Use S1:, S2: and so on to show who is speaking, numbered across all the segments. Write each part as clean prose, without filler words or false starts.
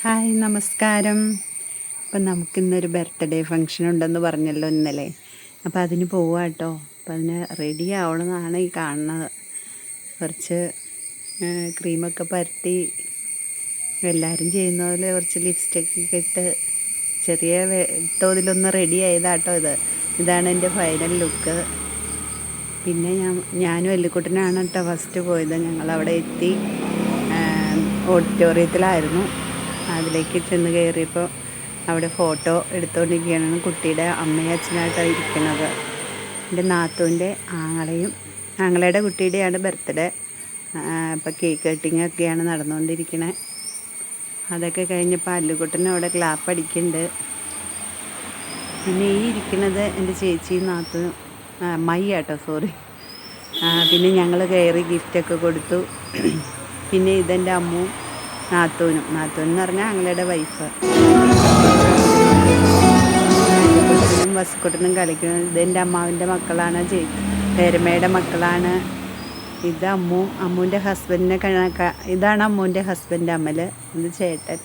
S1: Hi നമസ്കാരം. അപ്പം നമുക്കിന്നൊരു ബർത്ത്ഡേ ഫങ്ഷൻ ഉണ്ടെന്ന് പറഞ്ഞല്ലോ ഇന്നലെ. അപ്പം അതിന് പോവാം കേട്ടോ. അപ്പം അതിന് റെഡി ആവണമെന്നാണ് ഈ കാണുന്നത്. കുറച്ച് ക്രീമൊക്കെ പരട്ടി എല്ലാവരും ചെയ്യുന്ന പോലെ കുറച്ച് ലിപ്സ്റ്റിക്കൊക്കെ ഇട്ട് ചെറിയ തോതിലൊന്ന് റെഡി ആയതാട്ടോ ഇതാണ് എൻ്റെ ഫൈനൽ ലുക്ക്. പിന്നെ ഞാനും എല്ലിക്കുട്ടനാണ് കേട്ടോ ഫസ്റ്റ് പോയത്. ഞങ്ങളവിടെ എത്തി, ഓഡിറ്റോറിയത്തിലായിരുന്നു. അതിലേക്ക് ചെന്ന് കയറിയപ്പോൾ അവിടെ ഫോട്ടോ എടുത്തുകൊണ്ടിരിക്കുകയാണ്. കുട്ടിയുടെ അമ്മയും അച്ഛനായിട്ടാണ് ഇരിക്കുന്നത്. എൻ്റെ നാത്തൂൻ്റെ ആങ്ങളയുടെ കുട്ടിയുടെയാണ് ബർത്ത്ഡേ. ഇപ്പോൾ കേക്ക് കട്ടിങ്ങൊക്കെയാണ് നടന്നുകൊണ്ടിരിക്കുന്നത്. അതൊക്കെ കഴിഞ്ഞപ്പോൾ അല്ലുകുട്ടനും അവിടെ ക്ലാപ്പ് അടിക്കുന്നുണ്ട്. പിന്നെ ഈ ഇരിക്കുന്നത് എൻ്റെ ചേച്ചിയും നാത്തൂനും അമ്മായി ആട്ടോ, സോറി. പിന്നെ ഞങ്ങൾ കയറി ഗിഫ്റ്റൊക്കെ കൊടുത്തു. പിന്നെ ഇതെൻ്റെ അമ്മു നാത്തൂനും എന്ന് പറഞ്ഞാൽ ആങ്ങളുടെ വൈഫ്. വസുക്കുട്ടനും കളിക്കുന്നു. ഇതെൻ്റെ അമ്മാവിൻ്റെ മക്കളാണ്, പേരമ്മയുടെ മക്കളാണ്. ഇത് അമ്മുവിൻ്റെ ഹസ്ബൻഡിനെ ഇതാണ് അമ്മുവിൻ്റെ ഹസ്ബൻഡ് അമൽ. ഇത് ചേട്ടൻ.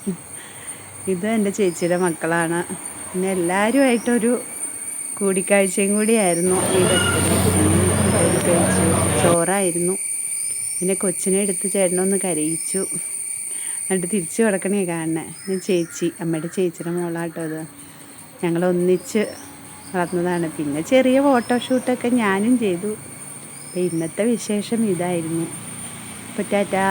S1: ഇത് എൻ്റെ ചേച്ചിയുടെ മക്കളാണ്. പിന്നെ എല്ലാവരുമായിട്ടൊരു കൂടിക്കാഴ്ചയും കൂടിയായിരുന്നു ഈ ബർത്ത്ഡേ. കഴിച്ചു, ചോറായിരുന്നു. പിന്നെ കൊച്ചിനെ എടുത്ത് ചേട്ടനൊന്ന് കരയിച്ചു. എന്നിട്ട് തിരിച്ചു കിടക്കണേ കാണണേ. ചേച്ചി, അമ്മയുടെ ചേച്ചിയുടെ മോളാട്ടോ അത്. ഞങ്ങളൊന്നിച്ച് വളർന്നതാണ്. പിന്നെ ചെറിയ ഫോട്ടോഷൂട്ടൊക്കെ ഞാനും ചെയ്തു. അപ്പം ഇന്നത്തെ വിശേഷം ഇതായിരുന്നു. അപ്പോൾ ടാറ്റാ.